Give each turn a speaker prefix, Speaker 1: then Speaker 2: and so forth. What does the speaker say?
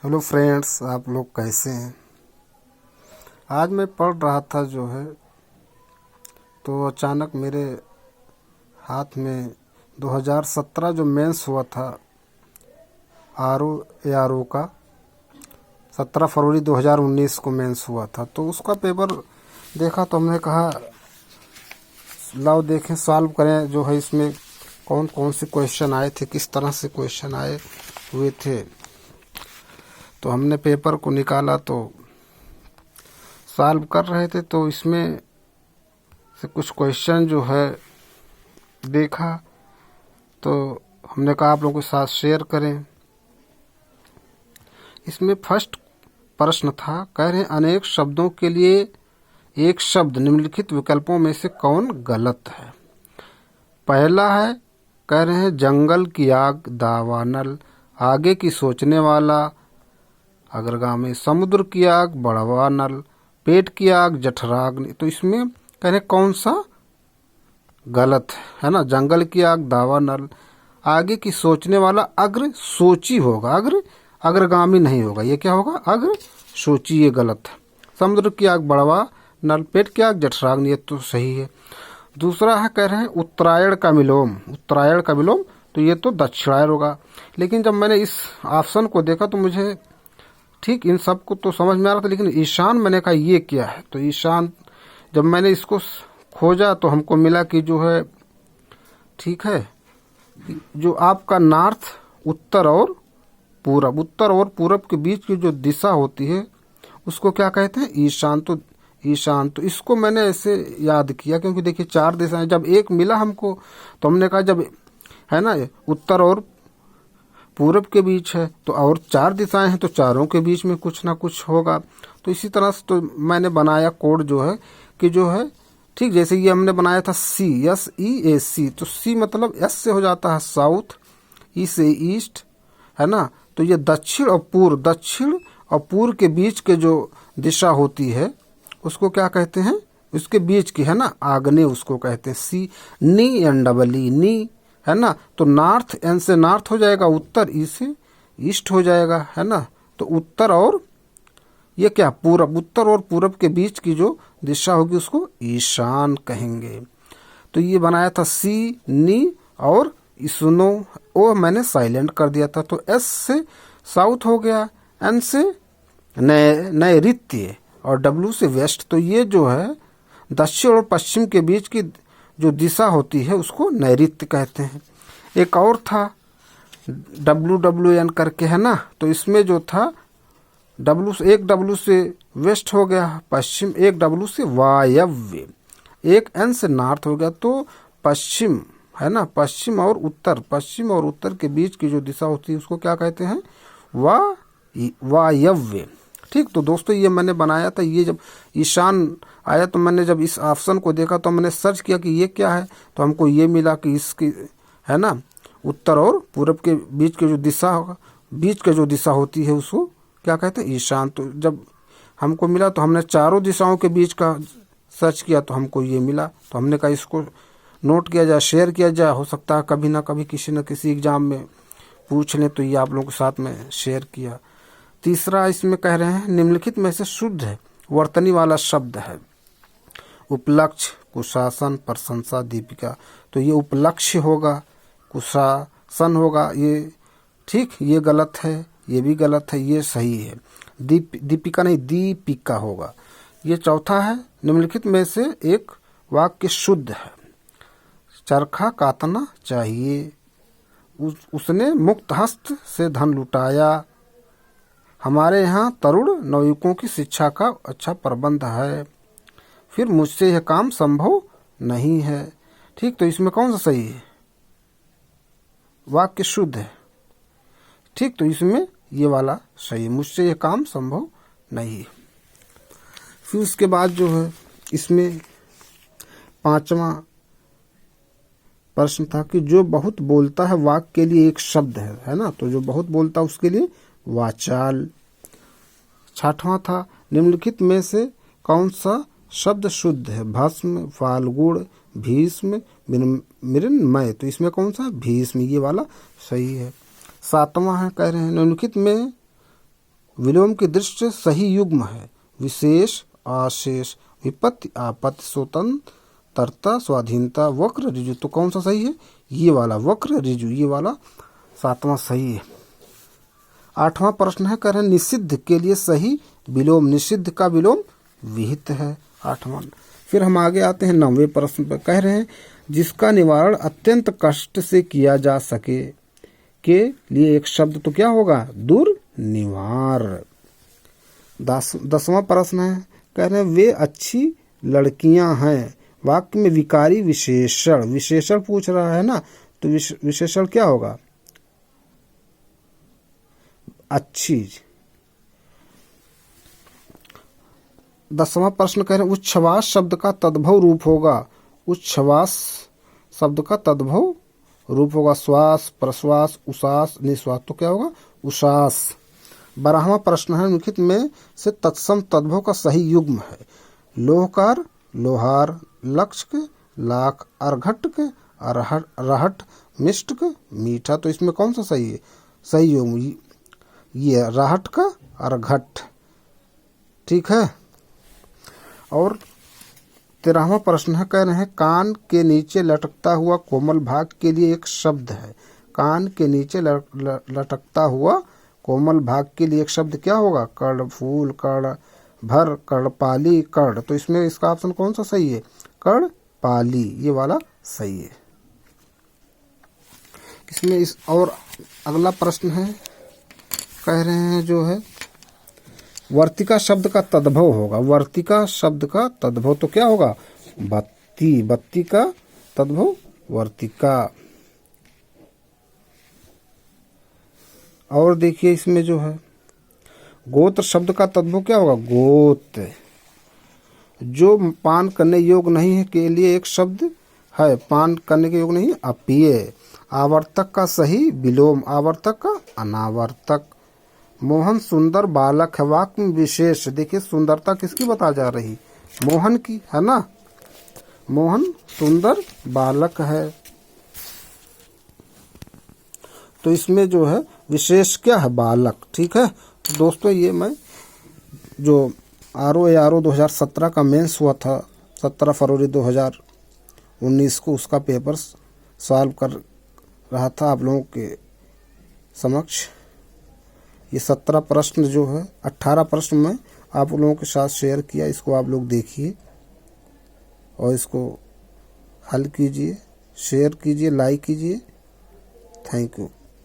Speaker 1: Hello friends, आप लोग कैसे हैं। आज मैं पढ़ रहा था जो है तो अचानक मेरे हाथ में 2017 जो मेंस हुआ था RO का 17 फरवरी 2019 को मेंस हुआ था। तो उसका पेपर देखा तो हमने कहा लाओ देखें, सॉल्व करें जो है इसमें कौन कौन से क्वेश्चन आए थे, किस तरह से क्वेश्चन आए हुए थे। तो हमने पेपर को निकाला तो सॉल्व कर रहे थे, तो इसमें से कुछ क्वेश्चन जो है देखा तो हमने कहा आप लोगों के साथ शेयर करें। इसमें फर्स्ट प्रश्न था, कह रहे हैं अनेक शब्दों के लिए एक शब्द निम्नलिखित विकल्पों में से कौन गलत है। पहला है, कह रहे हैं जंगल की आग दावानल, आगे की सोचने वाला अग्रगामी, समुद्र की आग बढ़वा नल, पेट की आग जठराग्नि। तो इसमें कह रहे कौन सा गलत है ना। जंगल की आग दावा नल, आगे की सोचने वाला अग्र सोची होगा, अग्रगामी नहीं होगा। ये क्या होगा, अग्र सोची, ये गलत है। समुद्र की आग बढ़वा नल, पेट की आग जठराग्नि, ये तो सही है। दूसरा है, कह रहे हैं उत्तरायण का विलोम, उत्तरायण का विलोम, तो ये तो दक्षिणायन होगा। लेकिन जब मैंने इस ऑप्शन को देखा तो मुझे ठीक इन सब को तो समझ में आ रहा था, लेकिन ईशान मैंने कहा ये क्या है। तो ईशान जब मैंने इसको खोजा तो हमको मिला कि जो है ठीक है, जो आपका नॉर्थ उत्तर और पूरब, उत्तर और पूरब के बीच की जो दिशा होती है उसको क्या कहते हैं, ईशान। तो ईशान, तो इसको मैंने ऐसे याद किया क्योंकि देखिए चार दिशाएं, जब एक मिला हमको तो हमने कहा जब है ना उत्तर और पूरब के बीच है तो और चार दिशाएं हैं तो चारों के बीच में कुछ ना कुछ होगा। तो इसी तरह से तो मैंने बनाया कोड जो है कि जो है ठीक जैसे ये हमने बनाया था SEAC, तो सी मतलब एस से हो जाता है साउथ, ई से ईस्ट, है ना। तो ये दक्षिण और पूर्व, दक्षिण और पूर्व के बीच के जो दिशा होती है उसको क्या कहते हैं, उसके बीच की है ना आग्नेय, उसको कहते हैं सी। नी एन डबल ई, नी, है ना। तो नॉर्थ, एन से नॉर्थ हो जाएगा उत्तर, ई से ईस्ट हो जाएगा, है ना। तो उत्तर और ये क्या पूरब, उत्तर और पूरब के बीच की जो दिशा होगी उसको ईशान कहेंगे। तो ये बनाया था सी, नी और इसनो, ओ मैंने साइलेंट कर दिया था। तो एस से साउथ हो गया, एन से नैऋत्य और डब्ल्यू से वेस्ट। तो ये जो है दक्षिण और पश्चिम के बीच की जो दिशा होती है उसको नैऋत्य कहते हैं। एक और था WWN करके, है ना। तो इसमें जो था एक डब्ल्यू से वेस्ट हो गया पश्चिम, एक डब्ल्यू से वायव्य, एक एन से नॉर्थ हो गया। तो पश्चिम, है ना, पश्चिम और उत्तर के बीच की जो दिशा होती है उसको क्या कहते हैं, वायव्य। ठीक, तो दोस्तों ये मैंने बनाया था। ये जब ईशान आया तो मैंने जब इस ऑप्शन को देखा तो मैंने सर्च किया कि ये क्या है, तो हमको ये मिला कि इसकी, है ना, उत्तर और पूरब के बीच की जो दिशा होगा, बीच की जो दिशा होती है उसको क्या कहते हैं, ईशान। तो जब हमको मिला तो हमने चारों दिशाओं के बीच का सर्च किया तो हमको ये मिला। तो हमने कहा इसको नोट किया जाए, शेयर किया जाए, हो सकता है कभी ना कभी किसी न किसी एग्जाम में पूछ लें, तो ये आप लोगों के साथ में शेयर किया। तीसरा इसमें कह रहे हैं निम्नलिखित में से शुद्ध है वर्तनी वाला शब्द है। उपलक्ष्य, कुशासन, प्रशंसा, दीपिका। तो ये उपलक्ष्य होगा, कुशासन होगा, ये ठीक, ये गलत है, ये भी गलत है, ये सही है। दीपिका नहीं, दीपिका होगा। ये चौथा है, निम्नलिखित में से एक वाक्य शुद्ध है। चरखा काटना चाहिए, उसने मुक्त हस्त से धन लुटाया, हमारे यहाँ तरुण नवयुवकों की शिक्षा का अच्छा प्रबंध है, फिर मुझसे यह काम संभव नहीं है। ठीक, तो इसमें कौन सा सही है, वाक्य शुद्ध है। ठीक, तो इसमें ये वाला सही है, मुझसे यह काम संभव नहीं है। फिर उसके बाद जो है इसमें पांचवा प्रश्न था कि जो बहुत बोलता है वाक्य के लिए एक शब्द है ना। तो जो बहुत बोलता है उसके लिए वाचाल। छठवां था, निम्नलिखित में से कौन सा शब्द शुद्ध है, भस्म, फाल्गुण, भीष्म, मृन्मय। तो इसमें कौन सा, भीष्म, ये वाला सही है। सातवां है, कह रहे हैं निम्नलिखित में विलोम की दृष्टि से सही युग्म है विशेष, आशेष, विपत्ति, आपत्ति, स्वतंत्रता, स्वाधीनता, वक्र, ऋजु। तो कौन सा सही है? ये वाला वक्र, ऋजु, ये वाला 7वां सही है। 8वां प्रश्न है, कह रहे हैं निषिद्ध के लिए सही विलोम। निषिद्ध का विलोम विहित है 8वां। फिर हम आगे आते हैं 9वें प्रश्न पर। कह रहे हैं जिसका निवारण अत्यंत कष्ट से किया जा सके के लिए एक शब्द तो क्या होगा? दुर्निवार। 10वां प्रश्न है, कह रहे हैं वे अच्छी लड़कियां हैं। वाक्य में विकारी विशेषण, विशेषण पूछ रहा है ना, तो विशेषण क्या होगा? अच्छी। 10वां प्रश्न कह रहे हैं उच्छ्वास शब्द का तद्भव रूप होगा। उच्छ्वास शब्द का तद्भव रूप होगा श्वास, प्रश्वास, उश्वास, निश्वास। तो क्या होगा? उश्वास। 12वां प्रश्न है निम्नलिखित में से तत्सम तद्भव का सही युग्म है। लोहकार, लोहार, लक्ष्य, लाख, अर्घट, रहट, मिष्ट, मीठा। तो इसमें कौन सा सही है? सही युग्म ये रहट का अर्घट। ठीक है। और 13वां प्रश्न है, कह रहे हैं कान के नीचे लटकता हुआ कोमल भाग के लिए एक शब्द है। कान के नीचे लटकता हुआ कोमल भाग के लिए एक शब्द क्या होगा? कर्णफूल, कर्णभर, कर्णपाली, कर्ण। तो इसमें इसका ऑप्शन कौन सा सही है? कर्णपाली, ये वाला सही है। इसमें इस और अगला प्रश्न है, कह रहे हैं जो है वर्तिका शब्द का तद्भव होगा। वर्तिका शब्द का तद्भव तो क्या होगा? बत्ती। बत्ती का तद्भव वर्तिका। और देखिए इसमें जो है गोत्र शब्द का तद्भव क्या होगा? गोत्र। जो पान करने योग्य नहीं है के लिए एक शब्द है, पान करने के योग्य नहीं, अप्रिय। आवर्तक का सही विलोम, आवर्तक का अनावर्तक। मोहन सुंदर बालक है। वाक्य में विशेष, देखिए सुंदरता किसकी बता जा रही? मोहन की, है ना। मोहन सुंदर बालक है। तो इसमें जो है विशेष क्या है? बालक। ठीक है। तो दोस्तों ये मैं जो RO 2017 का मेंस हुआ था 17 फरवरी 2019 को, उसका पेपर सॉल्व कर रहा था आप लोगों के समक्ष। ये 17 प्रश्न जो है 18 प्रश्न मैं आप लोगों के साथ शेयर किया। इसको आप लोग देखिए और इसको हल कीजिए, शेयर कीजिए, लाइक कीजिए। Thank you.